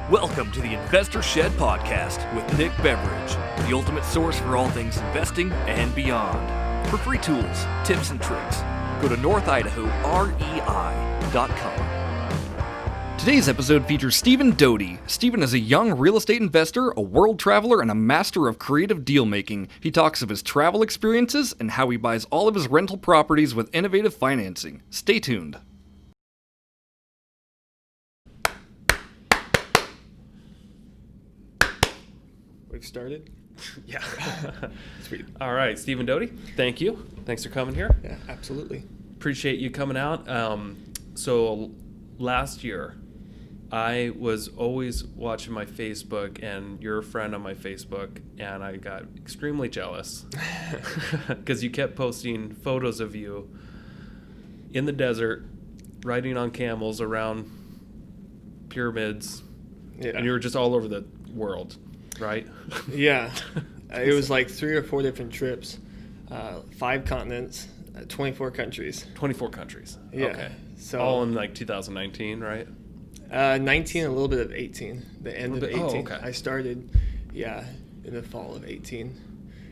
Welcome to the Investor Shed Podcast with Nick Beveridge, the ultimate source for all things investing and beyond. For free tools, tips, and tricks, go to northidahorei.com. Today's episode features Stephen Doty. Stephen is a young real estate investor, a world traveler, and a master of creative deal-making. He talks of his travel experiences and how he buys all of his rental properties with innovative financing. Stay tuned. We've started? Yeah. Sweet. All right, Stephen Doty, thank you. Thanks for coming here. Yeah, absolutely. Appreciate you coming out. So last year, I was always watching my Facebook, and you're a friend on my Facebook, and I got extremely jealous because you kept posting photos of you in the desert, riding on camels around pyramids, and you were just all over the world, right? Yeah. It was like 3 or 4 different trips, 5 continents, 24 countries. 24 countries. Yeah. Okay. So all in like 2019, right? 19, a little bit of 18, the end of 18. Oh, okay. I started, in the fall of 18.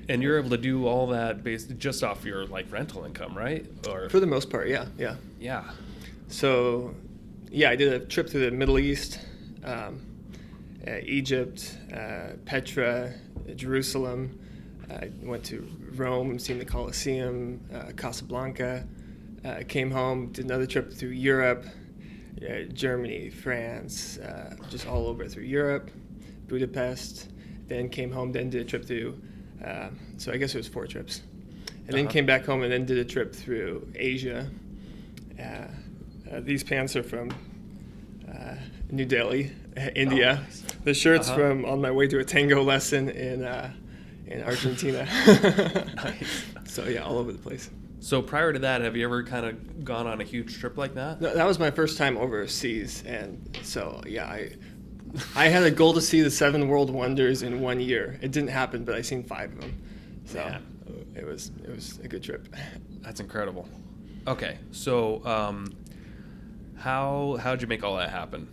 And you're able to do all that based just off your like rental income, right? Or For the most part, yeah. yeah. So, I did a trip to the Middle East, Egypt, Petra, Jerusalem. I went to Rome, seen the Colosseum, Casablanca. Came home, did another trip through Europe, Germany, France, just all over through Europe, Budapest. Then came home, then did a trip through, so I guess it was 4 trips. And then came back home and then did a trip through Asia. These pants are from New Delhi, India. Oh, nice. The shirt's from on my way to a tango lesson in Argentina. Nice. So all over the place. So prior to that, have you ever kind of gone on a huge trip like that? No, that was my first time overseas, and so I had a goal to see the 7 world wonders in 1 year. It didn't happen, but I seen 5 of them. So it was a good trip. That's incredible. Okay, so how'd you make all that happen?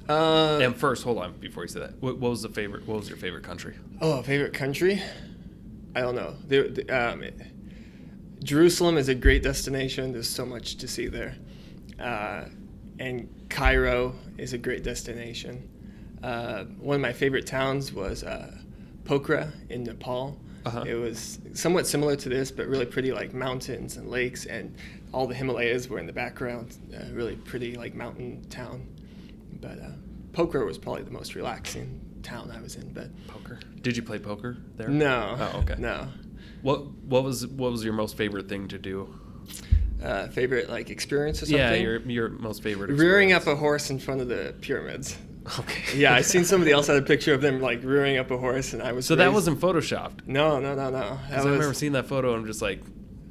And first, hold on before you say that. What was your favorite country? Oh, favorite country? I don't know. Jerusalem is a great destination. There's so much to see there. And Cairo is a great destination. One of my favorite towns was Pokhara in Nepal. It was somewhat similar to this, but really pretty, like mountains and lakes, and all the Himalayas were in the background. Really pretty, like mountain town. But Pokhara was probably the most relaxing town I was in. But Poker. Did you play poker there? No. Oh, okay. No. What was your most favorite thing to do? Favorite like experience or something? Yeah, your most favorite experience. Rearing up a horse in front of the pyramids. Okay. Yeah, I seen somebody else had a picture of them like rearing up a horse, and I was. So that wasn't photoshopped. No. I remember seeing that photo, and I'm just like,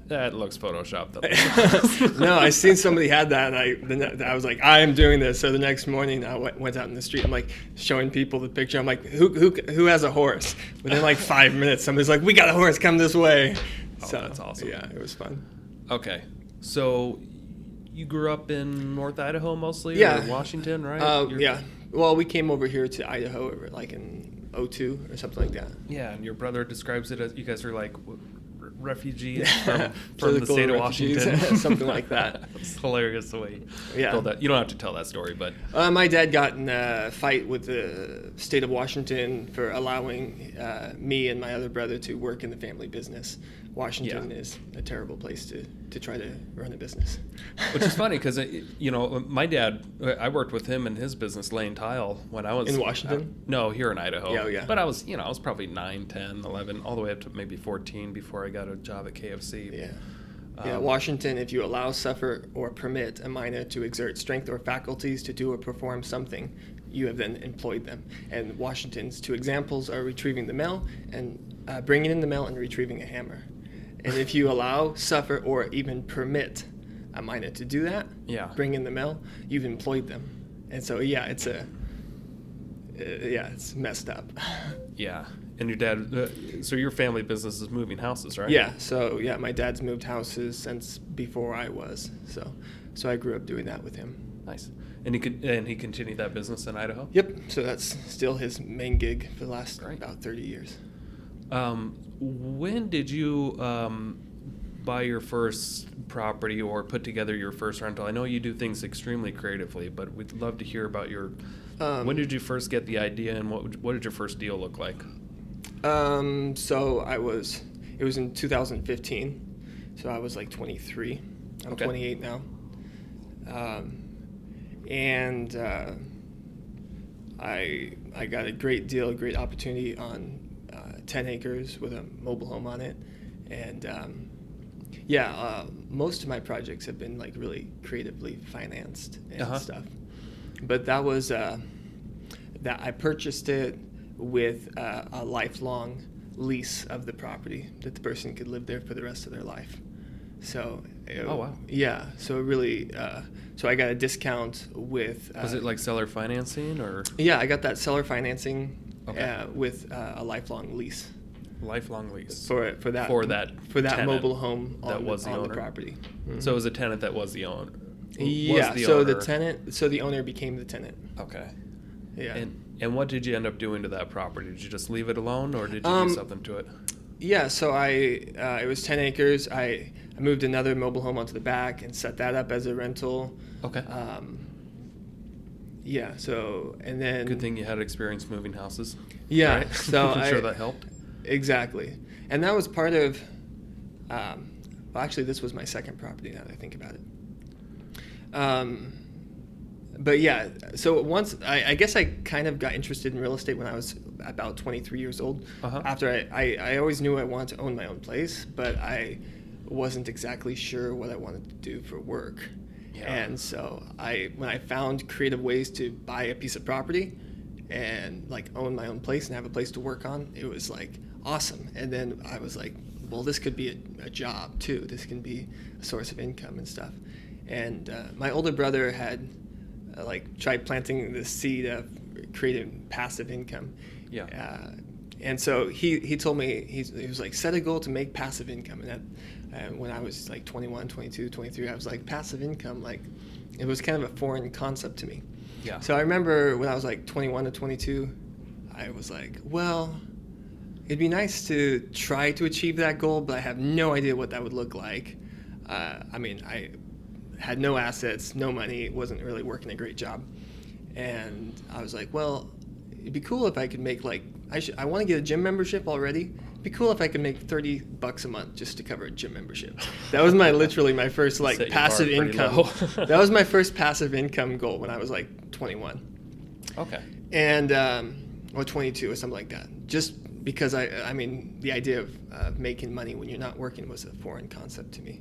that looks photoshopped. No, I seen somebody had that, and I was like, I am doing this. So the next morning, I went out in the street. I'm like showing people the picture. I'm like, who has a horse? Within like 5 minutes, somebody's like, we got a horse. Come this way. Oh, so that's awesome. Yeah, it was fun. Okay, so you grew up in North Idaho mostly, or Washington, right? Yeah. Well, we came over here to Idaho like in 2002 or something like that. Yeah, and your brother describes it as you guys are like refugees from the state of refugees, Washington. something like that. It's hilarious the way you told that. You don't have to tell that story, but my dad got in a fight with the state of Washington for allowing me and my other brother to work in the family business. Washington is a terrible place to try to run a business. Which is funny because, my dad, I worked with him in his business laying tile when I was... In Washington? No, here in Idaho. Yeah. But I was probably 9, 10, 11, all the way up to maybe 14 before I got a job at KFC. Yeah. Washington, if you allow, suffer, or permit a minor to exert strength or faculties to do or perform something, you have then employed them. And Washington's 2 examples are retrieving the mail and bringing in the mail and retrieving a hammer. And if you allow, suffer, or even permit a minor to do that, bring in the mail, you've employed them. And so, it's messed up. Yeah. And your dad, so your family business is moving houses, right? Yeah. So, my dad's moved houses since before I was. So I grew up doing that with him. Nice. And he continued that business in Idaho? Yep. So that's still his main gig for the last Great. about 30 years. When did you buy your first property or put together your first rental? I know you do things extremely creatively, but we'd love to hear about your. When did you first get the idea, and what did your first deal look like? So it was in 2015. So I was like 23. I'm Okay. 28 now. I got a great deal, a great opportunity on 10 acres with a mobile home on it. And most of my projects have been like really creatively financed and stuff. But that was that I purchased it with a lifelong lease of the property that the person could live there for the rest of their life. So Oh, wow. Yeah, so it really so I got a discount with Was it like seller financing or yeah, I got that seller financing Okay. with a lifelong lease lifelong lease? for that tenant mobile home that on, was the, the on the owner? property. Mhm. So it was a tenant that was the owner. Yeah, Was the so owner. the owner became the tenant. Okay. Yeah. And what did you end up doing to that property? Did you just leave it alone, or did you do something to it? Yeah, so it was 10 acres. I moved another mobile home onto the back and set that up as a rental. Okay. Yeah, so, and then... Good thing you had experience moving houses. Yeah, Right? so I'm sure that helped. Exactly. And that was part of... well, actually, this was my second property now that I think about it. But yeah, so once... I guess I kind of got interested in real estate when I was about 23 years old. After I always knew I wanted to own my own place, but I wasn't exactly sure what I wanted to do for work. Yeah. And so when I found creative ways to buy a piece of property and like own my own place and have a place to work on, it was like awesome. And then I was like, well, this could be a job too. This can be a source of income and stuff. And my older brother had like tried planting the seed of creating passive income. Yeah. And so he told me, he was like, set a goal to make passive income. And that, when I was like 21, 22, 23, I was like, passive income, like it was kind of a foreign concept to me. Yeah. So I remember when I was like 21 to 22, I was like, well, it'd be nice to try to achieve that goal, but I have no idea what that would look like. I mean, I had no assets, no money, wasn't really working a great job. And I was like, well, it'd be cool if I could make like, I want to get a gym membership already. It'd be cool if I could make $30 a month just to cover a gym membership. That was literally my first like Set your passive bar pretty income. low. That was my first passive income goal when I was like 21. Okay. And, or 22 or something like that. Just because I mean, the idea of making money when you're not working was a foreign concept to me.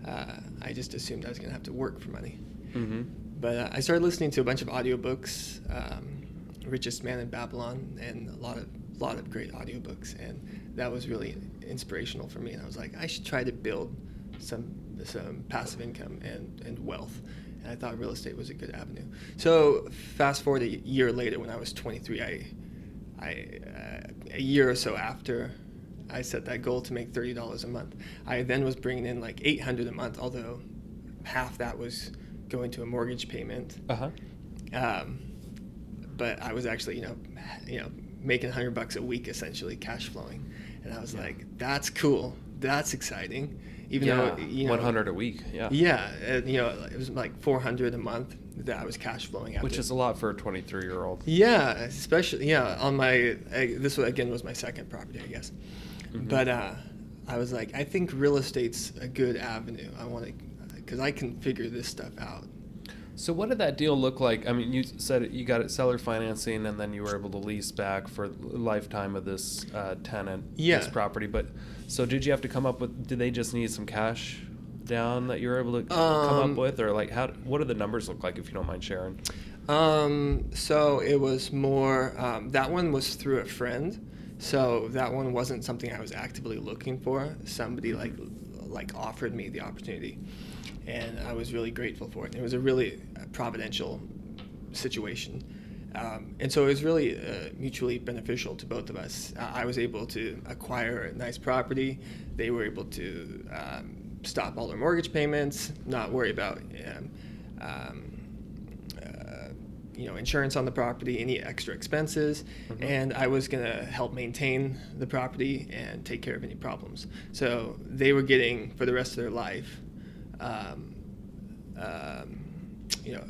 I just assumed I was going to have to work for money. Mm-hmm. But I started listening to a bunch of audiobooks, Richest Man in Babylon, and a lot of great audiobooks, and that was really inspirational for me. And I was like, I should try to build some passive income and wealth. And I thought real estate was a good avenue. So fast forward a year later, when I was 23, a year or so after I set that goal to make $30 a month, I then was bringing in like $800 a month, although half that was going to a mortgage payment. But I was actually, making $100 a week, essentially cash flowing, and I was like, "That's cool. That's exciting." Even though, $100 a week. Yeah. Yeah, it was like $400 a month that I was cash flowing. Which is a lot for a 23-year-old. Yeah, especially on this was my second property, I guess. Mm-hmm. But I was like, I think real estate's a good avenue. I want to, because I can figure this stuff out. So what did that deal look like? I mean, you said you got it seller financing, and then you were able to lease back for the lifetime of this tenant, this property. But so did you have to come up with? Did they just need some cash down that you were able to come up with, or like what do the numbers look like, if you don't mind sharing? So it was more. That one was through a friend, so that one wasn't something I was actively looking for. Somebody like offered me the opportunity. And I was really grateful for it. It was a really providential situation. And so it was really mutually beneficial to both of us. I was able to acquire a nice property. They were able to stop all their mortgage payments, not worry about insurance on the property, any extra expenses, and I was going to help maintain the property and take care of any problems. So they were getting, for the rest of their life, a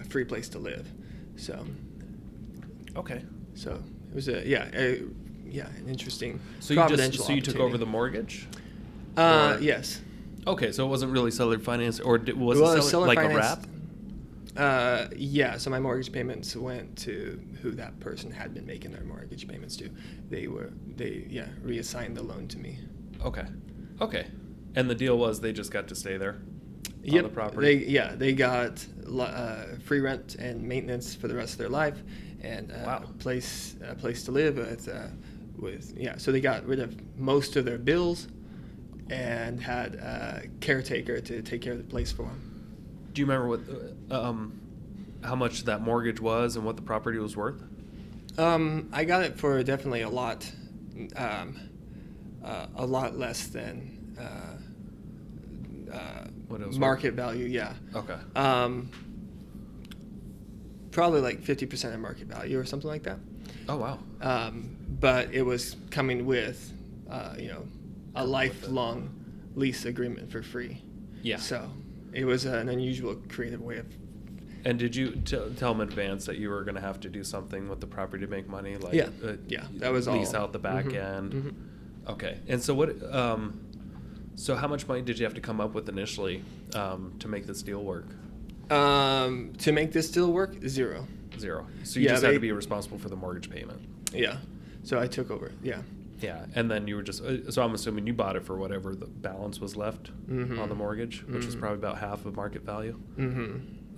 free place to live. So Okay. So it was an interesting So providential you took opportunity. over the mortgage? Yes. Okay, so it wasn't really seller finance, or was Well, it seller, like finance, a wrap? Yeah, so my mortgage payments went to who that person had been making their mortgage payments to. They reassigned the loan to me. Okay. And the deal was they just got to stay there on the property? They got free rent and maintenance for the rest of their life, and Wow. a place to live so they got rid of most of their bills and had a caretaker to take care of the place for them. Do you remember what how much that mortgage was and what the property was worth? I got it for definitely a lot less than What it was market value. Yeah. worth? Okay. Probably like 50% of market value or something like that. Oh wow. But it was coming with, a lifelong lease agreement for free. Yeah. So it was an unusual, creative way of. And did you tell them in advance that you were going to have to do something with the property to make money? Like Yeah, that was lease all. out the back end. Okay. And so what? So how much money did you have to come up with initially to make this deal work? To make this deal work, zero. Zero. So you just had to be responsible for the mortgage payment. Yeah. So I took over. Yeah. Yeah, and then you were just so I'm assuming you bought it for whatever the balance was left on the mortgage, which is probably about half of market value.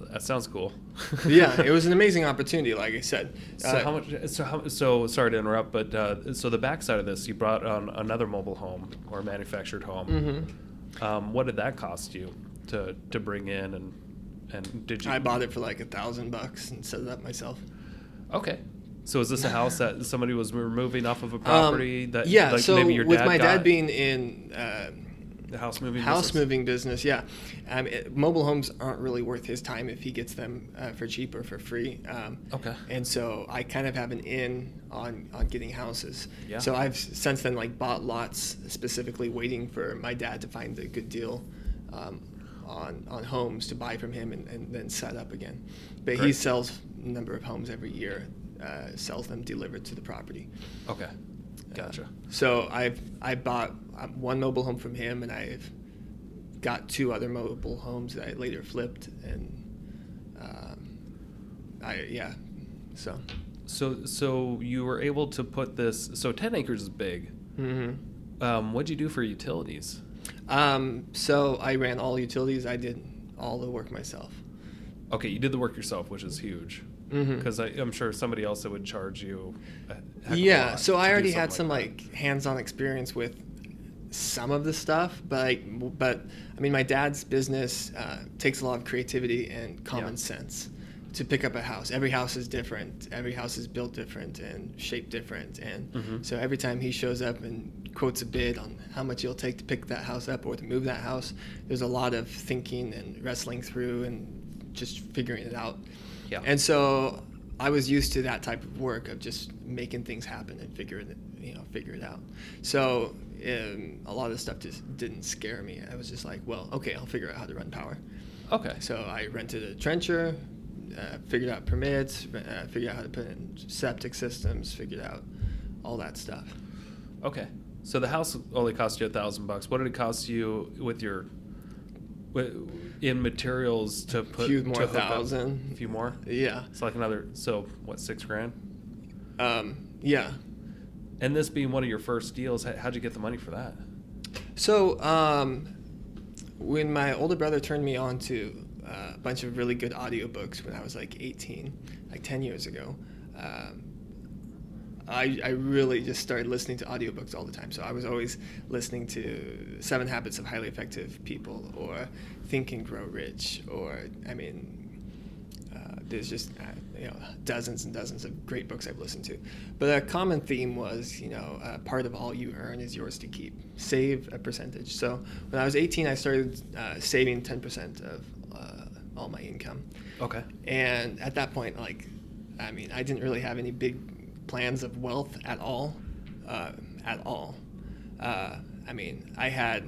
That sounds cool. Yeah, it was an amazing opportunity, like I said. So how much? So sorry to interrupt, but so the backside of this, you brought on another mobile home or manufactured home. What did that cost you to bring in, and did you? I bought it for like $1,000 and set it up myself. Okay. So is this a house that somebody was removing off of a property so maybe your dad with my got? dad being in The house moving moving business, yeah. Mobile homes aren't really worth his time if he gets them for cheap or for free. Okay. And so I kind of have an in on getting houses. Yeah. So I've since then bought lots specifically waiting for my dad to find a good deal on homes to buy from him and then set up again. But he Great. sells a number of homes every year, sells them delivered to the property. Okay. Gotcha. So I bought one mobile home from him, and I've got two other mobile homes that I later flipped, and So you were able to put this. So 10 acres is big. What'd you do for utilities? So I ran all utilities. I did all the work myself. Okay, you did the work yourself, which is huge. Because I'm sure somebody else that would charge you. A heck of a lot So to I do already had something some hands-on experience with some of the stuff, but I mean, my dad's business takes a lot of creativity and common sense to pick up a house. Every house is different. Every house is built different and shaped different, and so every time he shows up and quotes a bid on how much it'll take to pick that house up or to move that house, there's a lot of thinking and wrestling through and just figuring it out. Yeah. And so I was used to that type of work of just making things happen and figure it out. So a lot of the stuff just didn't scare me. I was just like, well, okay, I'll figure out how to run power. Okay. So I rented a trencher, figured out permits, figured out how to put in septic systems, figured out all that stuff. Okay. So the house only cost you $1,000. What did it cost you in materials to put? A few more to hook up? thousand. A few more? Yeah. It's like another. So what? $6,000? Yeah. And this being one of your first deals, how'd you get the money for that? So when my older brother turned me on to a bunch of really good audiobooks when I was like 18, like 10 years ago, I really just started listening to audiobooks all the time. So I was always listening to 7 Habits of Highly Effective People or Think and Grow Rich, or there's just dozens and dozens of great books I've listened to. But a common theme was, part of all you earn is yours to keep. Save a percentage. So when I was 18, I started saving 10% of all my income. Okay. And at that point, I mean, I didn't really have any big plans of wealth at all. I mean, I had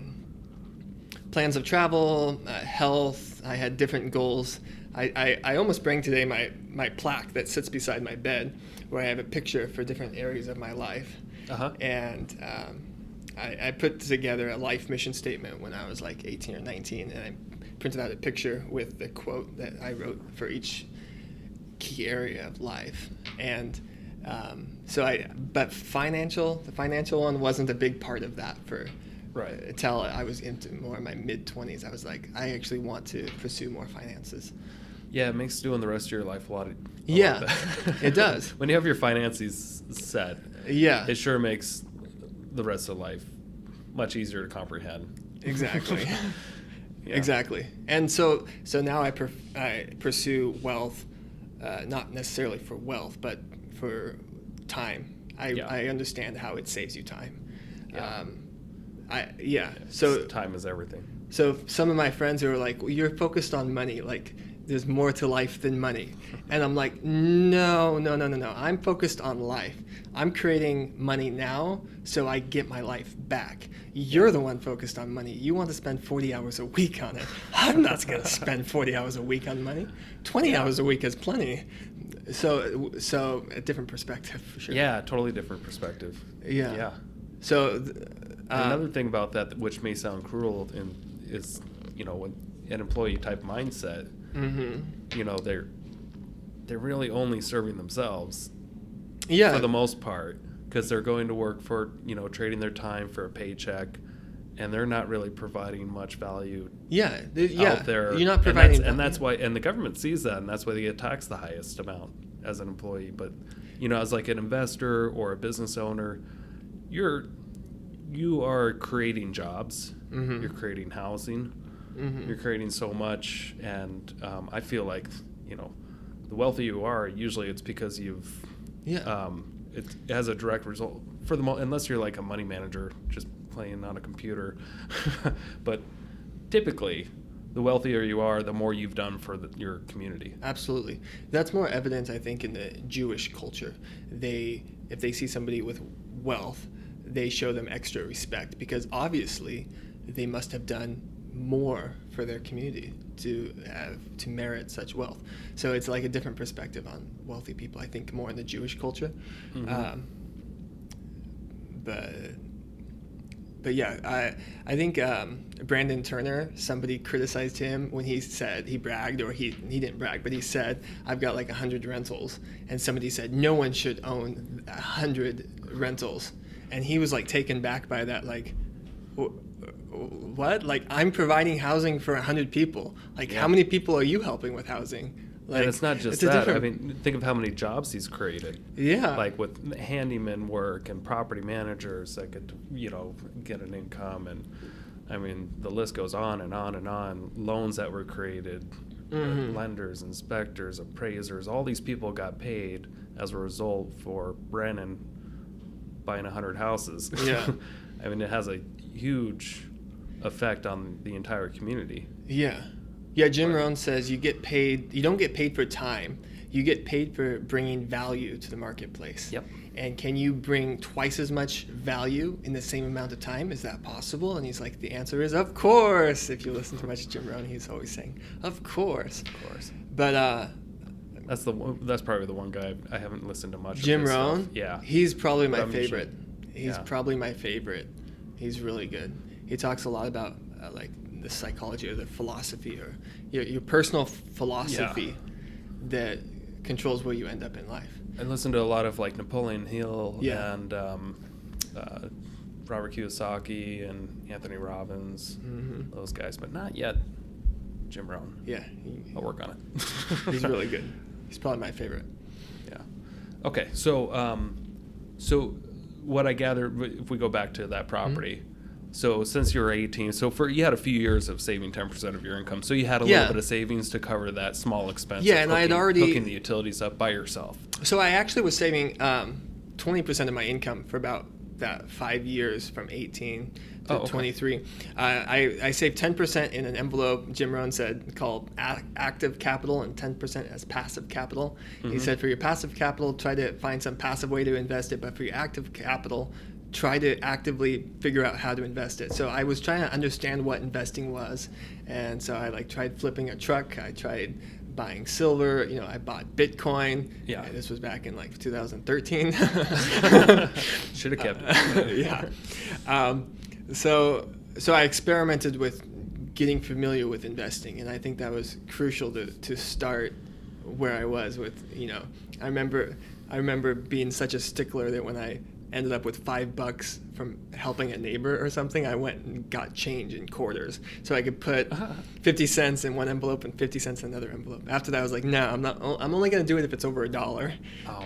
plans of travel, health. I had different goals. I almost bring today my plaque that sits beside my bed, where I have a picture for different areas of my life. Uh-huh. And I put together a life mission statement when I was like 18 or 19, and I printed out a picture with the quote that I wrote for each key area of life. And but the financial one wasn't a big part of that until I was into more in my mid-20s. I was like, I actually want to pursue more finances. Yeah, it makes doing the rest of your life a lot Yeah, better. it does. When you have your finances set, Yeah, it sure makes the rest of life much easier to comprehend. exactly. Yeah. Exactly. And so now I pursue wealth, not necessarily for wealth, but for time. I understand how it saves you time. Yeah. So time is everything. So some of my friends who are like, well, you're focused on money, like there's more to life than money. And I'm like, no. I'm focused on life. I'm creating money now so I get my life back. You're the one focused on money. You want to spend 40 hours a week on it. I'm not going to spend 40 hours a week on money. 20 hours a week is plenty. So a different perspective for sure. Yeah, totally different perspective. Yeah. So another thing about that, which may sound cruel, is when an employee type mindset. Mm-hmm. They're really only serving themselves. Yeah. For the most part, because they're going to work for trading their time for a paycheck, and they're not really providing much value. Out there. You're not providing, and that's why, and the government sees that, and that's why they get taxed the highest amount as an employee. But as like an investor or a business owner, you are creating jobs. Mm-hmm. You're creating housing. Mm-hmm. You're creating so much, and I feel like the wealthier you are, usually it's because you've it has a direct result for unless you're like a money manager just playing on a computer. But typically, the wealthier you are, the more you've done for your community. Absolutely. That's more evident, I think, in the Jewish culture. If they see somebody with wealth, they show them extra respect because obviously they must have done more for their community to merit such wealth. So it's like a different perspective on wealthy people, I think, more in the Jewish culture. Mm-hmm. But yeah, I think Brandon Turner, somebody criticized him when he said, he bragged, or he didn't brag, but he said, I've got like 100 rentals. And somebody said, no one should own 100 rentals. And he was like taken back by that, like, what? Like, I'm providing housing for 100 people. Like, how many people are you helping with housing? Like, and it's not just that. I mean, think of how many jobs he's created. Yeah. Like with handyman work and property managers that could, get an income. And, I mean, the list goes on and on and on. Loans that were created, lenders, inspectors, appraisers, all these people got paid as a result for Brennan buying 100 houses. Yeah. I mean, it has a huge effect on the entire community. Yeah. Jim Rohn says you don't get paid for time. You get paid for bringing value to the marketplace. Yep. And can you bring twice as much value in the same amount of time? Is that possible? And he's like, the answer is, of course. If you listen to much Jim Rohn, he's always saying, of course. Of course. But that's probably the one guy I haven't listened to much. Jim of his Rohn? Stuff. Yeah. He's probably my favorite. He's probably my favorite. He's really good. He talks a lot about like the psychology or the philosophy or your personal philosophy that controls where you end up in life. I listened to a lot of like Napoleon Hill and Robert Kiyosaki and Anthony Robbins, those guys, but not yet Jim Rohn. Yeah. I'll work on it. He's really good. He's probably my favorite. Yeah. Okay, so what I gather, if we go back to that property, so since you were 18, you had a few years of saving 10% of your income, so you had a little bit of savings to cover that small expense. Yeah, and I had already hooking the utilities up by yourself. So I actually was saving 20% of my income for about that 5 years from 18 to Oh, okay. 23. I saved 10% in an envelope, Jim Rohn said, called active capital and 10% as passive capital. He said for your passive capital, try to find some passive way to invest it, but for your active capital, try to actively figure out how to invest it. So I was trying to understand what investing was, and so I tried flipping a truck. I tried buying silver. I bought Bitcoin. Yeah. This was back in 2013. Should have kept it. Yeah. So I experimented with getting familiar with investing, and I think that was crucial to start where I was with. I remember being such a stickler that when I ended up with $5 from helping a neighbor or something, I went and got change in quarters so I could put 50 cents in one envelope and 50 cents in another envelope. After that, I was like, no, I'm only going to do it if it's over $1.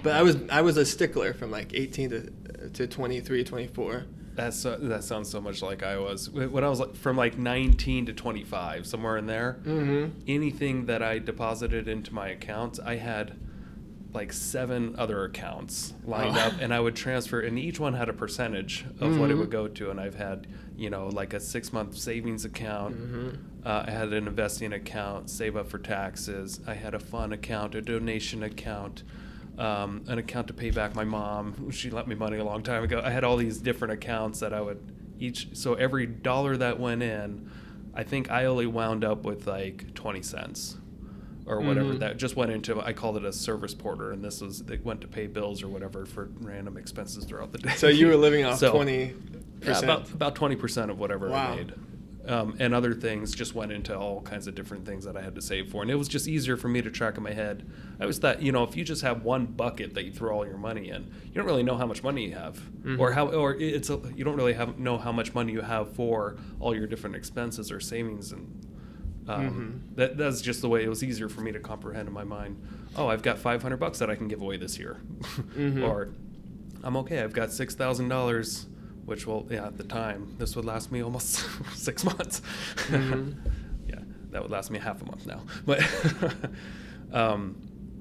But I was a stickler from 18 to 23, 24. That sounds so much like I was when I was from 19 to 25, somewhere in there. Anything that I deposited into my accounts, I had 7 other accounts lined up, and I would transfer, and each one had a percentage of what it would go to. And I've had a 6-month savings account. I had an investing account, save up for taxes. I had a fun account, a donation account, an account to pay back my mom. She lent me money a long time ago. I had all these different accounts that I would so every dollar that went in, I think I only wound up with 20 cents. Or whatever that just went into, I called it a service porter, and it went to pay bills or whatever for random expenses throughout the day. So you were living off 20%? Yeah, about 20% of whatever Wow. I made. And other things just went into all kinds of different things that I had to save for. And it was just easier for me to track in my head. I always thought, if you just have one bucket that you throw all your money in, you don't really know how much money you have. You don't really know how much money you have for all your different expenses or savings, and that's just the way it was easier for me to comprehend in my mind. Oh, I've got $500 that I can give away this year. Or I'm okay, I've got $6,000, which at the time, this would last me almost 6 months. Yeah, that would last me half a month now.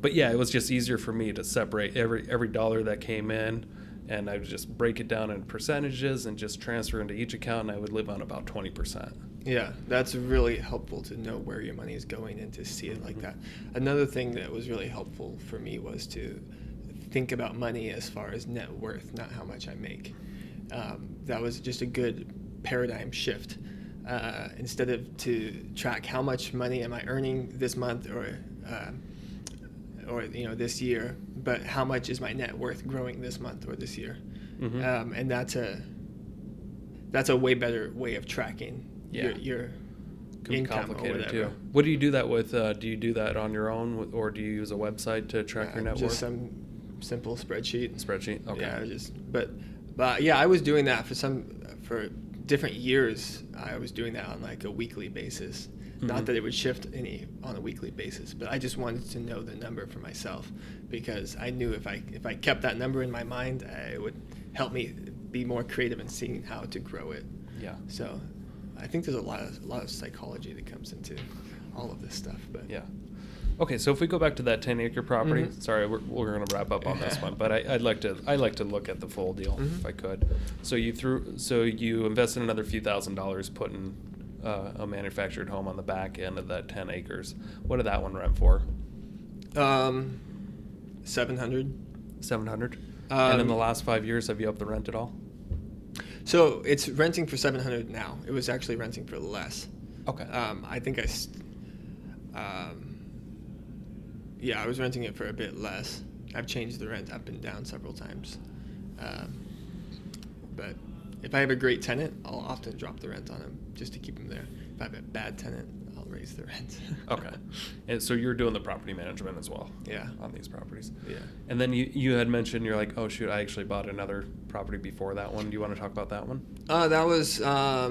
But yeah, it was just easier for me to separate every dollar that came in, and I would just break it down in percentages and just transfer into each account, and I would live on about 20%. Yeah, that's really helpful to know where your money is going and to see it like that. Another thing that was really helpful for me was to think about money as far as net worth, not how much I make. That was just a good paradigm shift. Instead of to track how much money am I earning this month or this year, but how much is my net worth growing this month or this year. And that's a way better way of tracking your income or whatever. Too. What do you do that with? Do you do that on your own, or do you use a website to track your net worth? Just some simple spreadsheet. Okay. Yeah, but yeah, I was doing that for different years. I was doing that on a weekly basis. Not that it would shift any on a weekly basis, but I just wanted to know the number for myself, because I knew if I kept that number in my mind, it would help me be more creative in seeing how to grow it. Yeah. So I think there's a lot of psychology that comes into all of this stuff. But yeah. Okay, so if we go back to that 10-acre property, sorry, we're going to wrap up on this one, but I'd like to look at the full deal if I could. So you invested another few $1,000s putting a manufactured home on the back end of that 10 acres. What did that one rent for? $700. $700. And in the last 5 years, have you upped the rent at all? So it's renting for $700 now. It was actually renting for less. Okay. I think I was renting it for a bit less. I've changed the rent up and down several times. But if I have a great tenant, I'll often drop the rent on them just to keep them there. If I have a bad tenant, I'll raise the rent. Okay. And so you're doing the property management as well? Yeah. On these properties? Yeah. And then you had mentioned, you're like, oh shoot, I actually bought another property before that one. Do you want to talk about that one? That was I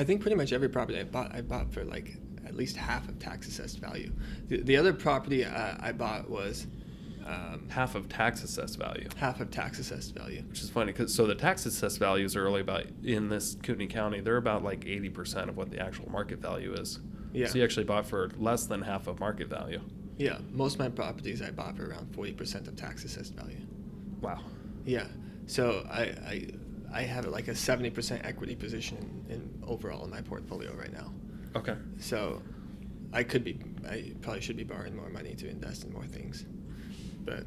think pretty much every property I bought for at least half of tax assessed value. The other property I bought was half of tax assessed value. Half of tax assessed value. Which is funny, because so the tax assessed values are really about, in this Kootenai County, they're about 80% of what the actual market value is. Yeah. So you actually bought for less than half of market value. Yeah, most of my properties I bought for around 40% of tax assessed value. Wow. Yeah, so I have like a 70% equity position in overall in my portfolio right now. Okay. So I probably should be borrowing more money to invest in more things, but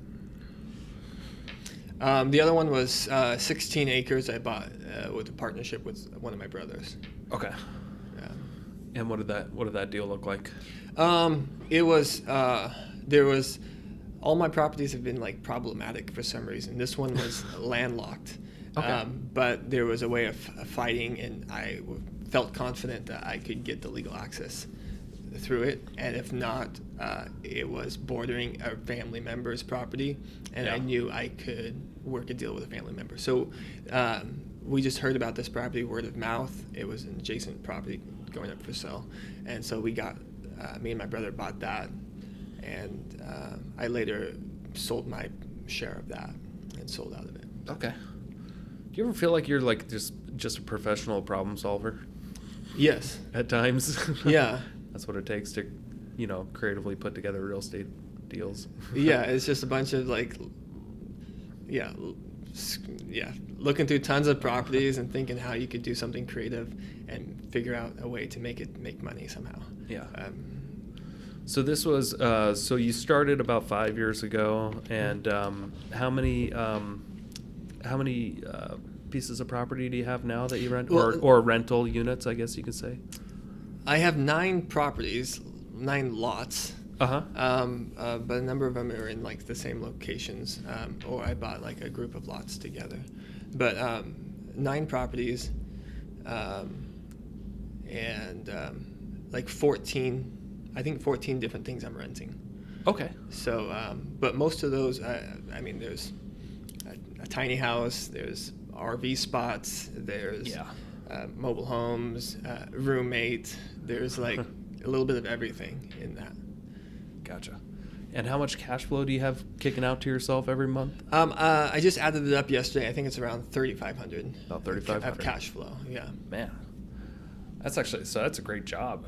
the other one was 16 acres I bought with a partnership with one of my brothers. Okay. Yeah. And what did that deal look like? It was there was all my properties have been like problematic for some reason. This one was landlocked, Okay. but there was a way of fighting, and I felt confident that I could get the legal access through it. And if not, it was bordering a family member's property, and I knew I could work a deal with a family member. So we just heard about this property word of mouth. It was an adjacent property going up for sale, and so me and my brother bought that, and I later sold my share of that and sold out of it. Okay. Do you ever feel like you're like just a professional problem solver Yes. at times? Yeah. That's what it takes to, creatively put together real estate deals. Yeah, it's just a bunch of looking through tons of properties and thinking how you could do something creative and figure out a way to make money somehow. Yeah. So this was so you started about 5 years ago, and how many pieces of property do you have now that you rent, or rental units, I guess you could say? I have 9 properties, 9 lots. Uh-huh. But a number of them are in like the same locations, or I bought like a group of lots together. But 9 properties, and like 14 different things I'm renting. Okay. So, but most of those, there's a tiny house, there's RV spots, there's mobile homes, roommate. There's like a little bit of everything in that. Gotcha. And how much cash flow do you have kicking out to yourself every month? I just added it up yesterday. I think it's around $3,500. About $3,500 of cash flow. Yeah. Man, that's a great job.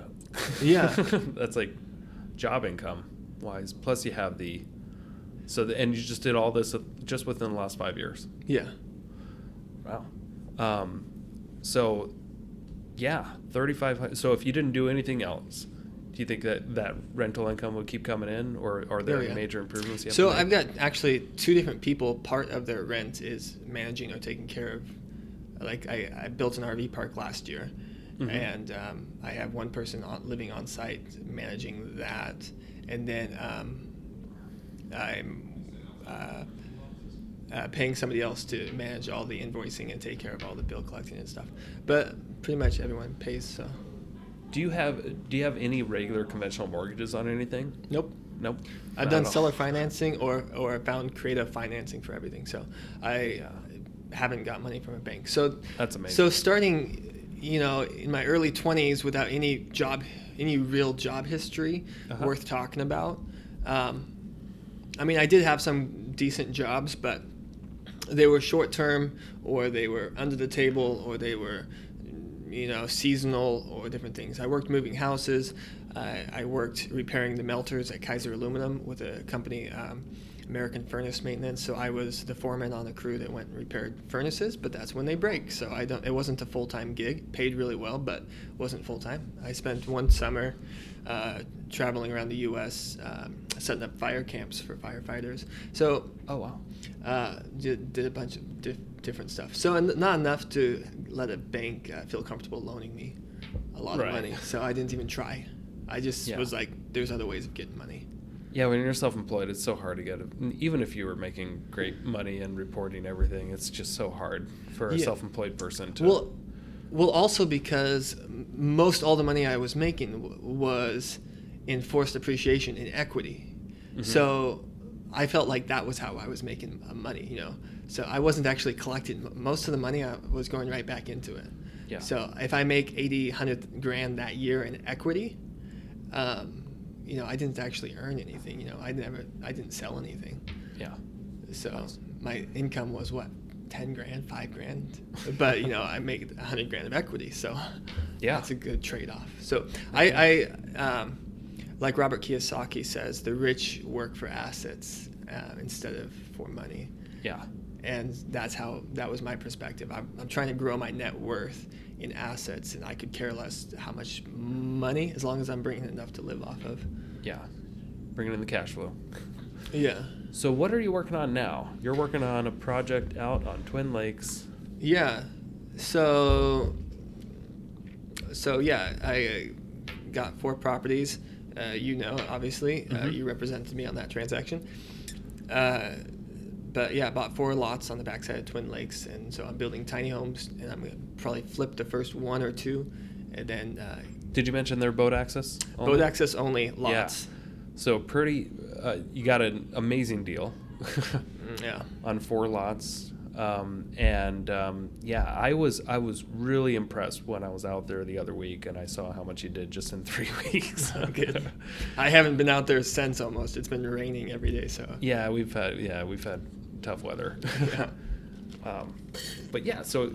Yeah. That's like job income wise. Plus you have and you just did all this just within the last 5 years. Yeah. Wow. So yeah, $3,500. So if you didn't do anything else, do you think that rental income would keep coming in, or are there any major improvements you have to make? I've got actually 2 different people. Part of their rent is managing or taking care of. Like I built an RV park last year, mm-hmm. and I have one person living on site managing that, and then I'm paying somebody else to manage all the invoicing and take care of all the bill collecting and stuff. But pretty much everyone pays. So. Do you have any regular conventional mortgages on anything? Nope. I've done seller financing or found creative financing for everything. So I haven't got money from a bank. So that's amazing. So starting, in my early 20s without any real job history worth talking about. I did have some decent jobs, but they were short term, or they were under the table, or they were seasonal, or different things. I worked moving houses. I worked repairing the melters at Kaiser Aluminum with a company, American Furnace Maintenance. So I was the foreman on a crew that went and repaired furnaces, but that's when they break. So it wasn't a full-time gig. Paid really well, but wasn't full-time. I spent one summer traveling around the U.S. Setting up fire camps for firefighters. So oh wow, did a bunch of different stuff. So not enough to let a bank feel comfortable loaning me a lot of money. So I didn't even try. I just was like, there's other ways of getting money. Yeah, when you're self-employed, it's so hard to get it. Even if you were making great money and reporting everything, it's just so hard for a self-employed person to. Well, also because most all the money I was making was in forced appreciation in equity. Mm-hmm. So I felt like that was how I was making money, So I wasn't actually collecting. Most of the money I was going right back into it. Yeah. So if I make 80, 100 grand that year in equity, I didn't actually earn anything. I didn't sell anything. Yeah. So my income was what, 10 grand, 5 grand, but I make 100 grand of equity. So that's a good trade-off. So I like Robert Kiyosaki says, the rich work for assets instead of for money. Yeah. And that was my perspective. I'm trying to grow my net worth in assets, and I could care less how much money, as long as I'm bringing enough to live off of. Yeah. Bringing in the cash flow. Yeah. So what are you working on now? You're working on a project out on Twin Lakes. Yeah. So yeah, I got 4 properties. Obviously, you represented me on that transaction. But yeah, I bought 4 lots on the backside of Twin Lakes, and so I'm building tiny homes, and I'm gonna probably flip the first 1 or 2, and then. Did you mention they're boat access? Only? Boat access only lots. Yeah. So you got an amazing deal. Yeah. On 4 lots, yeah, I was really impressed when I was out there the other week, and I saw how much you did just in 3 weeks. Good. I haven't been out there since almost. It's been raining every day, so. Yeah, we've had tough weather. Yeah. But yeah, so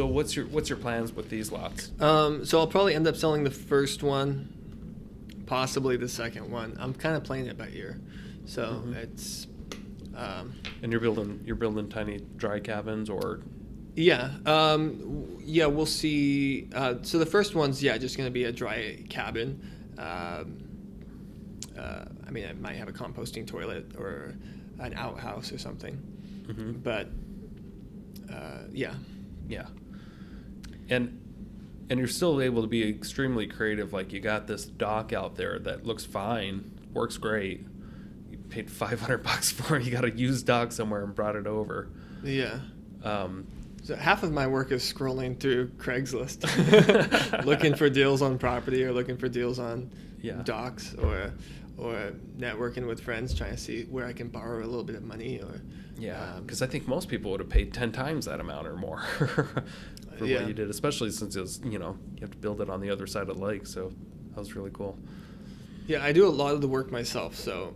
what's your plans with these lots? So I'll probably end up selling the first one, possibly the second one. I'm kind of playing it by ear, so it's. And you're building tiny dry cabins, or? Yeah, yeah, we'll see. So the first one's just going to be a dry cabin. I mean, I might have a composting toilet or an outhouse or something, but yeah. Yeah. And you're still able to be extremely creative. Like, you got this dock out there that looks fine, works great. You paid $500 for it. You got a used dock somewhere and brought it over. Yeah. So half of my work is scrolling through Craigslist, looking for deals on property or looking for deals on docks, or networking with friends, trying to see where I can borrow a little bit of money. Or because I think most people would have paid 10 times that amount or more for what you did, especially since it was, you have to build it on the other side of the lake. So that was really cool. Yeah, I do a lot of the work myself, so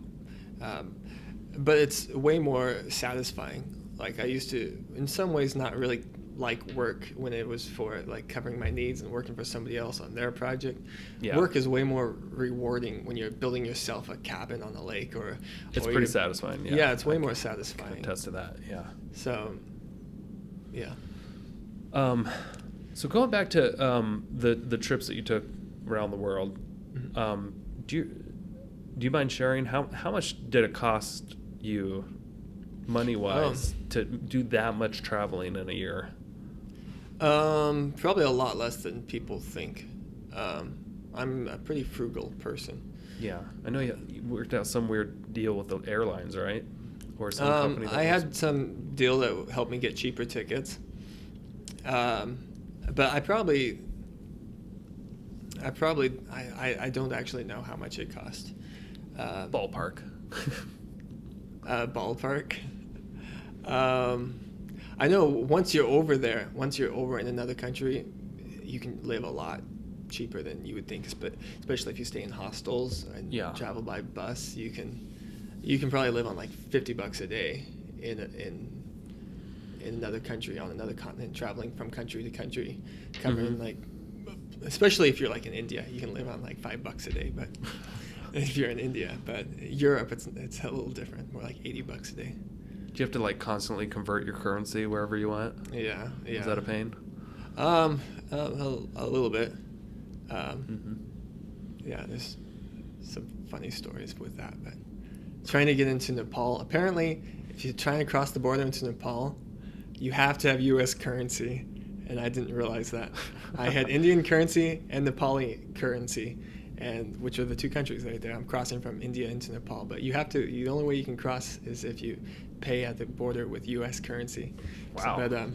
but it's way more satisfying. Like, I used to, in some ways, not really like work when it was for like covering my needs and working for somebody else on their project. Yeah. Work is way more rewarding when you're building yourself a cabin on the lake, or it's pretty satisfying. Yeah, it's way more satisfying. I can attest to that. Yeah. So, yeah. So going back to the trips that you took around the world, do you mind sharing how much did it cost you, money-wise, to do that much traveling in a year? Probably a lot less than people think. I'm a pretty frugal person. Yeah, I know you worked out some weird deal with the airlines, right? Or some company. I had some deal that helped me get cheaper tickets. But I don't actually know how much it cost. Ballpark. Ballpark. I know once you're over in another country, you can live a lot cheaper than you would think, especially if you stay in hostels and travel by bus. You can probably live on like $50 a day in another country, on another continent, traveling from country to country, covering like, especially if you're like in India, you can live on like $5 a day. But if you're in India, but Europe, it's a little different, more like $80 a day. Do you have to like constantly convert your currency wherever you went? Yeah. Is that a pain? A little bit. Yeah, there's some funny stories with that. But trying to get into Nepal, apparently, if you're trying to cross the border into Nepal, you have to have U.S. currency, and I didn't realize that. I had Indian currency and Nepali currency, and which are the two countries right there. I'm crossing from India into Nepal, but the only way you can cross is if you pay at the border with U.S. currency. Wow. So, but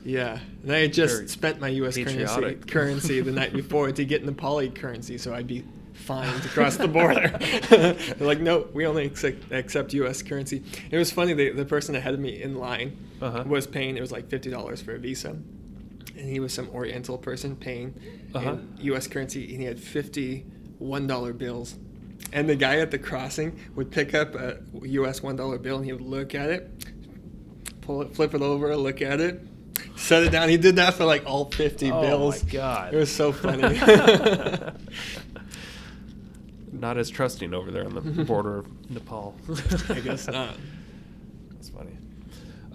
yeah, and I had just spent my U.S. currency the night before to get Nepali currency, so I'd be fine to cross the border. They're like, no, we only accept U.S. currency. It was funny, the person ahead of me in line was paying, it was like $50 for a visa, and he was some Oriental person paying in U.S. currency, and he had 50 $1 bills. And the guy at the crossing would pick up a U.S. $1 bill, and he would look at it, flip it over, look at it, set it down. He did that for like all 50 bills. Oh my God. It was so funny. not as trusting over there on the border of Nepal. I guess not. That's funny.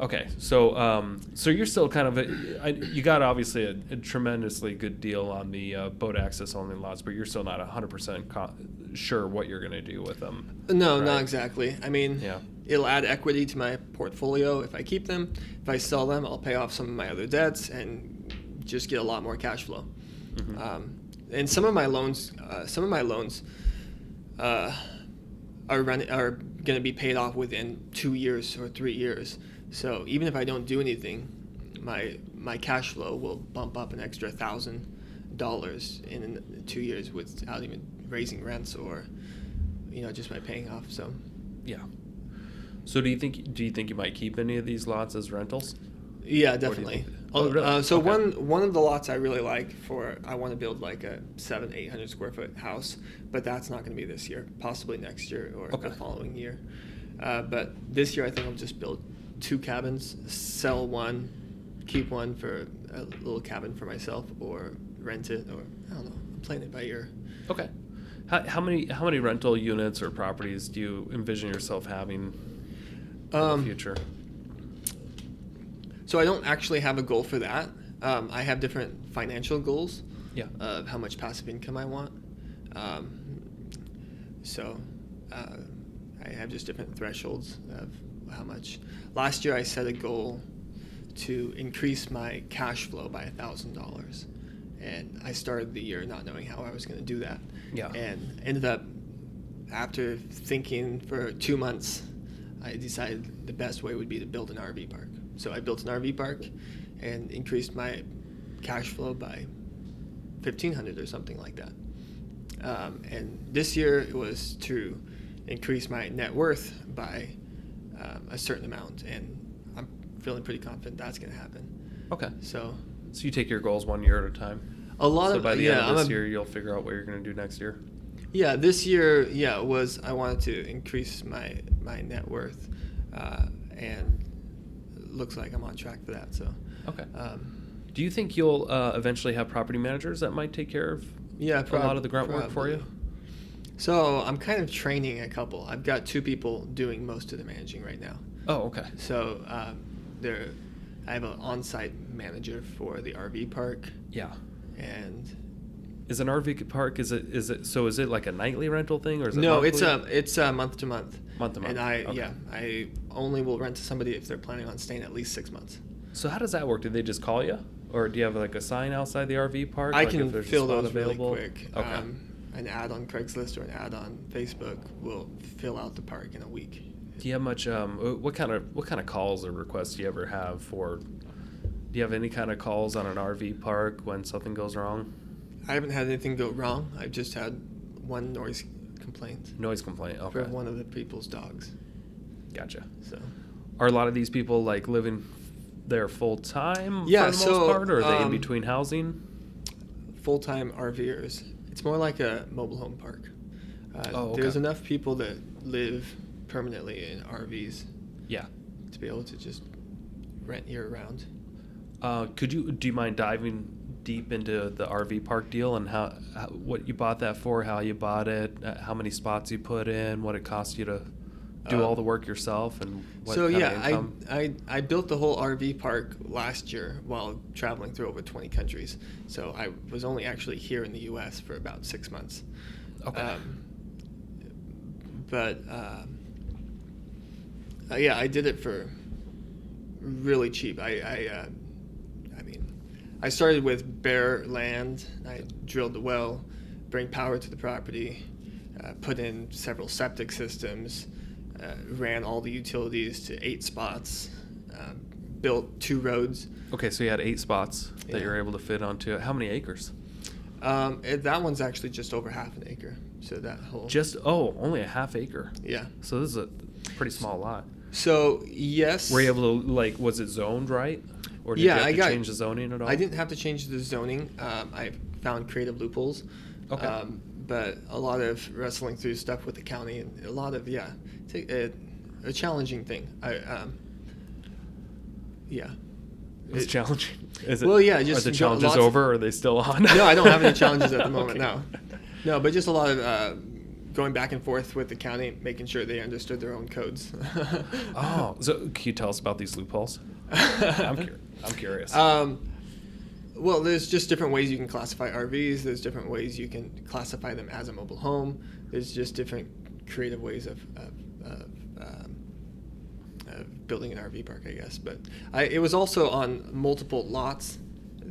Okay, so so you're still kind of you got obviously a tremendously good deal on the boat access only lots, but you're still not 100% sure what you're going to do with them. No, right? not exactly. I mean, Yeah. it'll add equity to my portfolio if I keep them. If I sell them, I'll pay off some of my other debts and just get a lot more cash flow. Mm-hmm. And some of my loans are going to be paid off within 2 years or 3 years. So even if I don't do anything, my cash flow will bump up an extra $1,000 in 2 years without even raising rents or, just by paying off. So Yeah. So do you think you might keep any of these lots as rentals? yeah, definitely. Really? So Okay. one of the lots I really like I want to build like a 700-800 square foot house, but that's not going to be this year. Possibly next year or Okay. the following year. But this year I think I'll just build 2 cabins, sell one, keep one for a little cabin for myself, or rent it, or I don't know. I'm playing it by ear. Okay. How many rental units or properties do you envision yourself having in the future? So I don't actually have a goal for that. I have different financial goals. Yeah. Of how much passive income I want. I have just different thresholds of how much. Last year I set a goal to increase my cash flow by $1,000, and I started the year not knowing how I was going to do that. Yeah. And ended up, after thinking for 2 months, I decided the best way would be to build an RV park. So I built an RV park and increased my cash flow by $1,500 or something like that. And this year it was to increase my net worth by a certain amount, and I'm feeling pretty confident that's going to happen. Okay. So you take your goals 1 year at a time. So by the end of this year, you'll figure out what you're going to do next year. Yeah, this year, I wanted to increase my net worth, and it looks like I'm on track for that. So Okay. Do you think you'll eventually have property managers that might take care of a lot of the grunt work for you? So I'm kind of training a couple. I've got 2 people doing most of the managing right now. Oh, okay. So I have an on-site manager for the RV park. Yeah. And is an RV park is it like a nightly rental thing, or is it no? monthly? It's month to month. Month to month. And I only will rent to somebody if they're planning on staying at least 6 months. So how does that work? Do they just call you, or do you have like a sign outside the RV park? I like can if there's a fill spot those available? really quick. Okay. An ad on Craigslist or an ad on Facebook will fill out the park in a week. Do you have much? What kind of calls or requests do you ever have for? Do you have any kind of calls on an RV park when something goes wrong? I haven't had anything go wrong. I've just had one noise complaint. Noise complaint. Okay. For one of the people's dogs. Gotcha. So. Are a lot of these people like living there full time? Yeah, for the most part, or are they in um, between housing? Full-time RVers. It's more like a mobile home park. There's enough people that live permanently in RVs. Yeah. To be able to just rent year-round. Do you mind diving deep into the RV park deal and how what you bought that for, how you bought it, how many spots you put in, what it cost you to do all the work yourself, and what kind of income? I built the whole RV park last year while traveling through over 20 countries. So I was only actually here in the U.S. for about 6 months. Okay. I did it for really cheap. I started with bare land. I drilled the well, bring power to the property, put in several septic systems, ran all the utilities to 8 spots, built 2 roads. Okay, so you had 8 spots that you were able to fit onto. How many acres? That one's actually just over half an acre. So that whole only a half acre. Yeah. So this is a pretty small lot. So yes. Were you able to was it zoned right? Or did you have to change the zoning at all? I didn't have to change the zoning. I found creative loopholes. Okay. But a lot of wrestling through stuff with the county, and a lot of a challenging thing. It's challenging. Is it? Well, yeah. Are Just the challenges over? Or are they still on? No, I don't have any challenges at the moment. Okay. No, but just a lot of going back and forth with the county, making sure they understood their own codes. Oh, so can you tell us about these loopholes? I'm curious. Well, there's just different ways you can classify RVs. There's different ways you can classify them as a mobile home. There's just different creative ways of building an RV park, I guess. But it was also on multiple lots.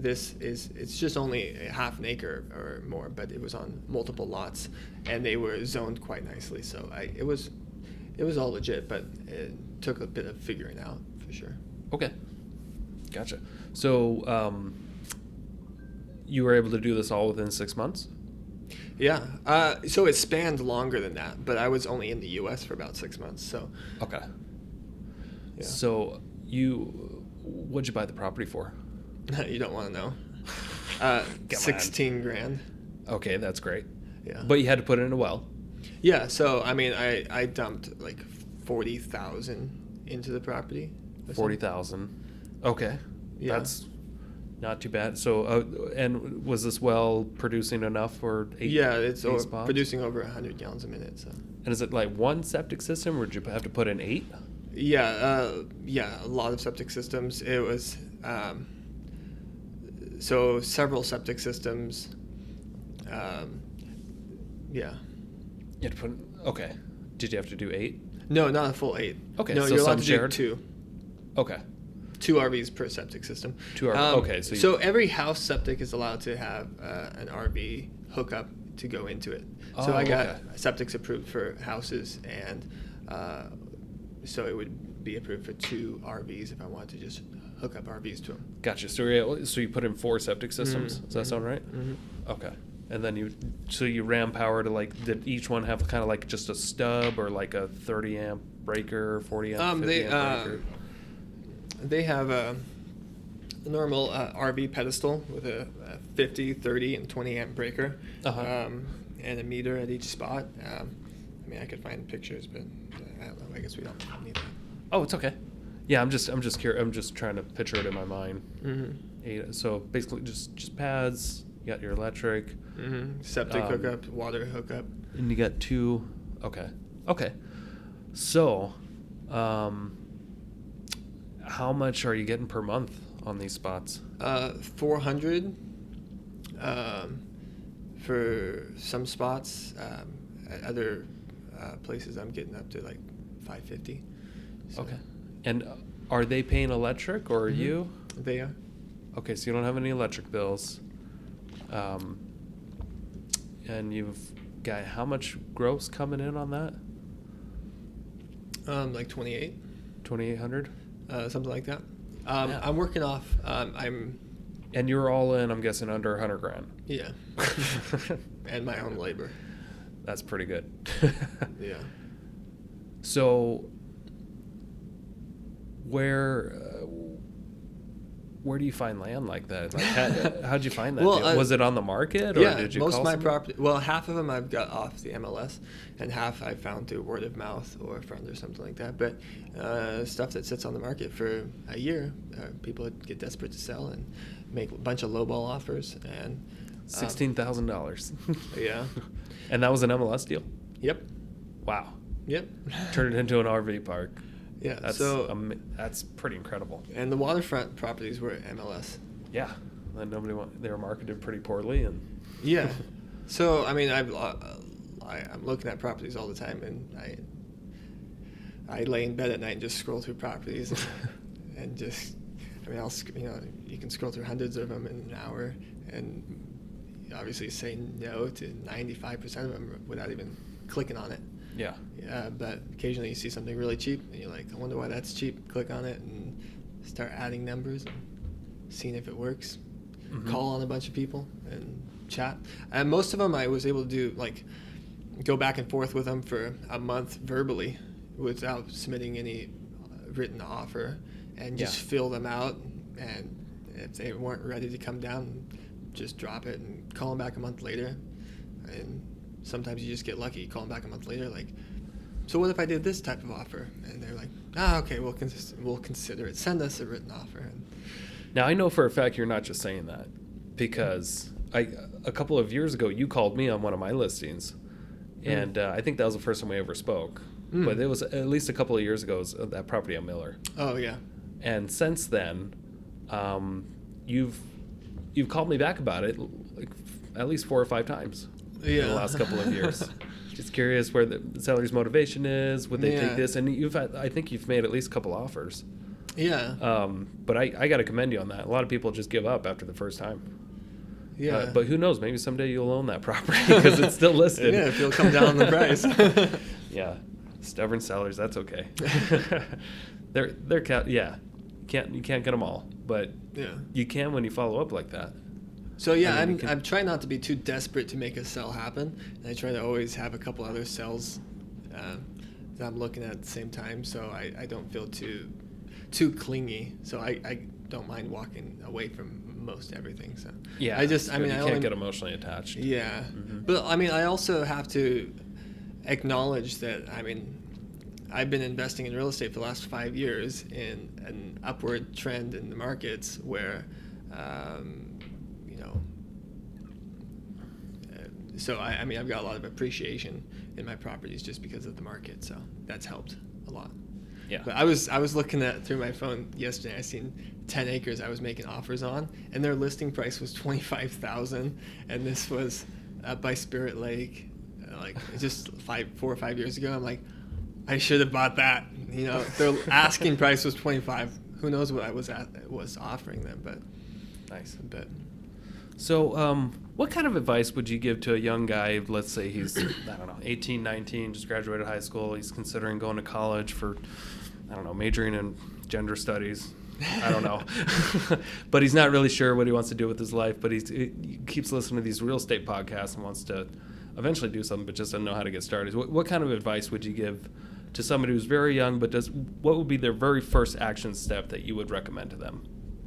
It's just only a half an acre or more, but it was on multiple lots, and they were zoned quite nicely. So it was all legit, but it took a bit of figuring out for sure. Okay, gotcha. So you were able to do this all within 6 months? Yeah. So it spanned longer than that, but I was only in the U.S. for about 6 months. So. Okay. Yeah. So what'd you buy the property for? You don't want to know. 16 grand. Okay, that's great. Yeah. But you had to put it in a well. Yeah. So I mean, I dumped like 40,000 into the property. 40,000. Okay. Yeah. That's not too bad. So, and was this well producing enough for 8? Yeah, it's eight spots? producing over 100 gallons a minute. So. And is it like one septic system, or did you have to put in 8? Yeah. A lot of septic systems. It was. So several septic systems. Yeah. You had to put. Okay. Did you have to do 8? No, not a full 8. Okay. No, so you're allowed some to shared. do 2. Okay. 2 RVs per septic system. 2 RVs. Okay. So every house septic is allowed to have an RV hookup to go into it. So I got septics approved for houses, and so it would be approved for 2 RVs if I wanted to just hook up RVs to them. Gotcha. So you put in 4 septic systems. Does that sound right? Mm-hmm. Okay. And then you ram power to did each one have kind of like just a stub or like a 30 amp breaker, 40 amp, 50 amp breaker? They have a normal RV pedestal with a 50, 30, and 20 amp breaker, and a meter at each spot. I mean, I could find pictures, but I don't know. I guess we don't need that. Oh, it's okay. Yeah, I'm just curious. I'm just trying to picture it in my mind. Mm-hmm. So basically, just pads. You got your electric. Mm-hmm. Septic hookup, water hookup, and you got 2. Okay. So, how much are you getting per month on these spots? 400 for some spots. At other places, I'm getting up to like 550. So. Okay. And are they paying electric or are you? They are. Okay, so you don't have any electric bills. And you've got how much gross coming in on that? Like 28. 2,800? Something like that. Yeah. I'm working off. And you're all in, I'm guessing, under 100 grand. Yeah. And my own labor. That's pretty good. Yeah. So, where do you find land like that? Like, how'd you find that? Well, was it on the market, or yeah, did you most call of my someone? property. Well, half of them I've got off the MLS, and half I found through word of mouth or a friend or something like that. But stuff that sits on the market for a year, people get desperate to sell and make a bunch of lowball offers, and $16,000. Yeah. And that was an MLS deal. Yep. Wow. Yep. Turned it into an RV park. Yeah. That's pretty incredible. And the waterfront properties were MLS. Yeah. And they were marketed pretty poorly, and Yeah. So I mean, I'm looking at properties all the time, and I lay in bed at night and just scroll through properties, and just, I mean, you can scroll through hundreds of them in an hour, and obviously say no to 95% of them without even clicking on it. yeah. But occasionally you see something really cheap, and you're like, I wonder why that's cheap. Click on it and start adding numbers and seeing if it works. Mm-hmm. Call on a bunch of people and chat. And most of them I was able to do, like, go back and forth with them for a month verbally without submitting any written offer, and just fill them out. And if they weren't ready to come down, just drop it and call them back a month later. And sometimes you just get lucky. You call them back a month later, like, so what if I did this type of offer? And they're like, okay, we'll consider it. Send us a written offer. And Now, I know for a fact you're not just saying that, because a couple of years ago you called me on one of my listings, And I think that was the first time we ever spoke. But it was at least a couple of years ago, it was that property on Miller. Oh, yeah. And since then, you've called me back about it like at least 4 or 5 times in the last couple of years. Just curious where the seller's motivation is. Would they take this? And I think you've made at least a couple offers. Yeah. But I got to commend you on that. A lot of people just give up after the first time. Yeah. But who knows? Maybe someday you'll own that property because it's still listed. Yeah, if you'll come down on the price. Yeah. Stubborn sellers, that's okay. You can't get them all, but you can when you follow up like that. So yeah, I'm trying not to be too desperate to make a sell happen, and I try to always have a couple other sells that I'm looking at the same time, so I don't feel too clingy. So I don't mind walking away from most everything. So yeah, I can't get emotionally attached. Yeah, but I also have to acknowledge that I've been investing in real estate for the last 5 years in an upward trend in the markets where, so I've got a lot of appreciation in my properties just because of the market. So that's helped a lot. Yeah. But I was looking at through my phone yesterday. I seen 10 acres I was making offers on, and their listing price was $25,000, and this was up by Spirit Lake, like just 4 or 5 years ago. I'm like, I should have bought that. Their asking price was $25,000. Who knows what I was offering them, but nice. But so, what kind of advice would you give to a young guy? Let's say he's 18, 19, just graduated high school. He's considering going to college for, majoring in gender studies. I don't know, but he's not really sure what he wants to do with his life. But he keeps listening to these real estate podcasts and wants to eventually do something, but just doesn't know how to get started. What kind of advice would you give to somebody who's very young, but what would be their very first action step that you would recommend to them?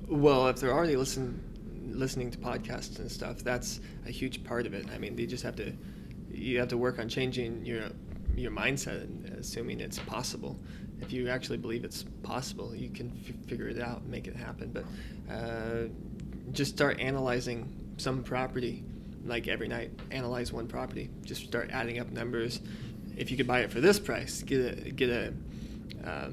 Well, if they're already listening to podcasts and stuff, that's a huge part of it. They just have to work on changing your mindset and assuming it's possible. If you actually believe it's possible, you can figure it out and make it happen. But just start analyzing some property. Like every night, analyze one property. Just start adding up numbers. If you could buy it for this price, get a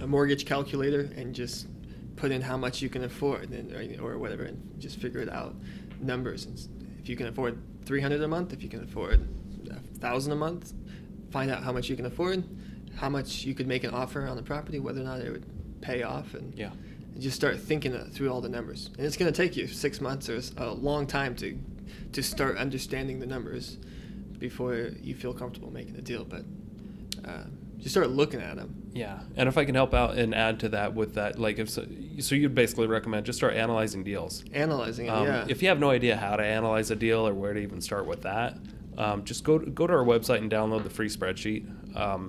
mortgage calculator and just put in how much you can afford, or whatever, and just figure it out. Numbers. And if you can afford $300 a month, if you can afford $1,000 a month, find out how much you can afford, how much you could make an offer on the property, whether or not it would pay off, and just start thinking through all the numbers. And it's going to take you 6 months or a long time to start understanding the numbers before you feel comfortable making a deal, but just start looking at them. Yeah, and if I can help out and add to that with that, like so you'd basically recommend just start analyzing deals. Analyzing it, yeah. If you have no idea how to analyze a deal or where to even start with that, just go to our website and download the free spreadsheet.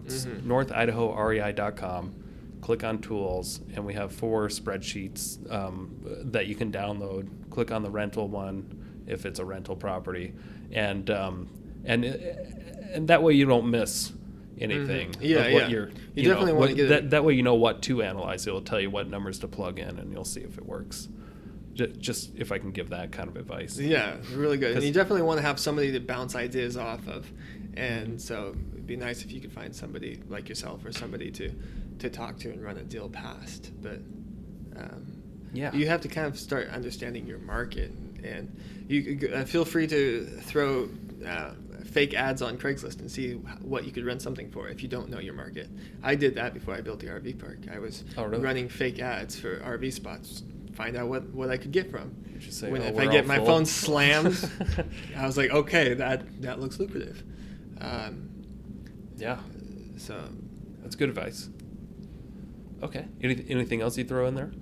It's northidahorei.com. Click on tools, and we have 4 spreadsheets that you can download. Click on the rental one if it's a rental property, and that way you don't miss anything. You definitely want to get it. That way you know what to analyze. It'll tell you what numbers to plug in, and you'll see if it works. Just if I can give that kind of advice. Yeah, really good. And you definitely want to have somebody to bounce ideas off of, and so it'd be nice if you could find somebody like yourself or somebody to talk to and run a deal past. But you have to kind of start understanding your market, and you feel free to throw fake ads on Craigslist and see what you could rent something for if you don't know your market. I did that before I built the RV park. I was running fake ads for RV spots, find out what I could get from. If I get my phone slammed, I was like, okay, that looks lucrative. So that's good advice. Okay. Anything else you throw in there?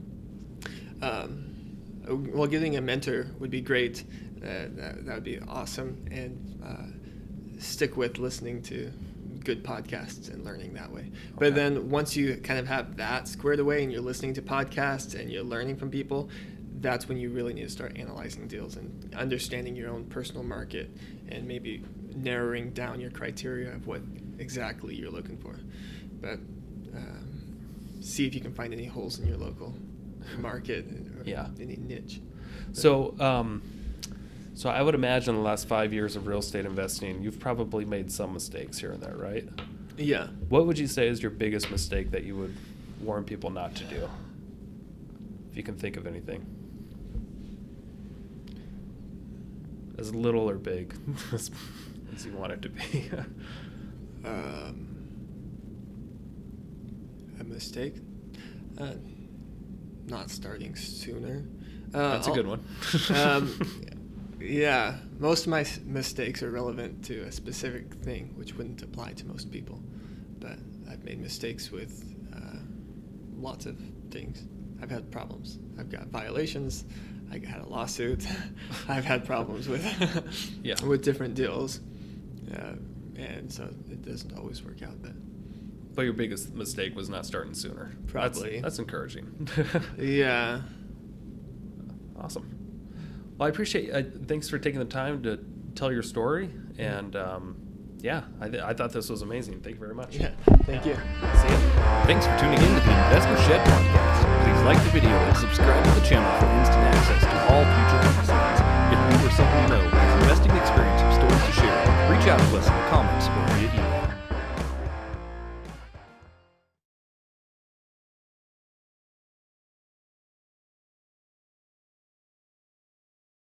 Well, getting a mentor would be great. That would be awesome. And stick with listening to good podcasts and learning that way. Okay. But then once you kind of have that squared away and you're listening to podcasts and you're learning from people, that's when you really need to start analyzing deals and understanding your own personal market and maybe narrowing down your criteria of what exactly you're looking for. But see if you can find any holes in your local market or any niche. So So I would imagine the last 5 years of real estate investing, you've probably made some mistakes here and there, right? Yeah. What would you say is your biggest mistake that you would warn people not to do? If you can think of anything. As little or big as you want it to be. A mistake? Not starting sooner. That's a good one. Yeah, most of my mistakes are relevant to a specific thing, which wouldn't apply to most people. But I've made mistakes with lots of things. I've had problems. I've got violations. I had a lawsuit. I've had problems with Yeah. with different deals, and so it doesn't always work out. But your biggest mistake was not starting sooner. Probably. That's encouraging. Yeah. Awesome. Well, I appreciate. Thanks for taking the time to tell your story, and I thought this was amazing. Thank you very much. Yeah. Thank you. See ya. Thanks for tuning in to the Investor Shed podcast. Please like the video and subscribe to the channel for instant access to all future episodes. If you or someone you know has investing experience or stories to share, reach out to us in the comments.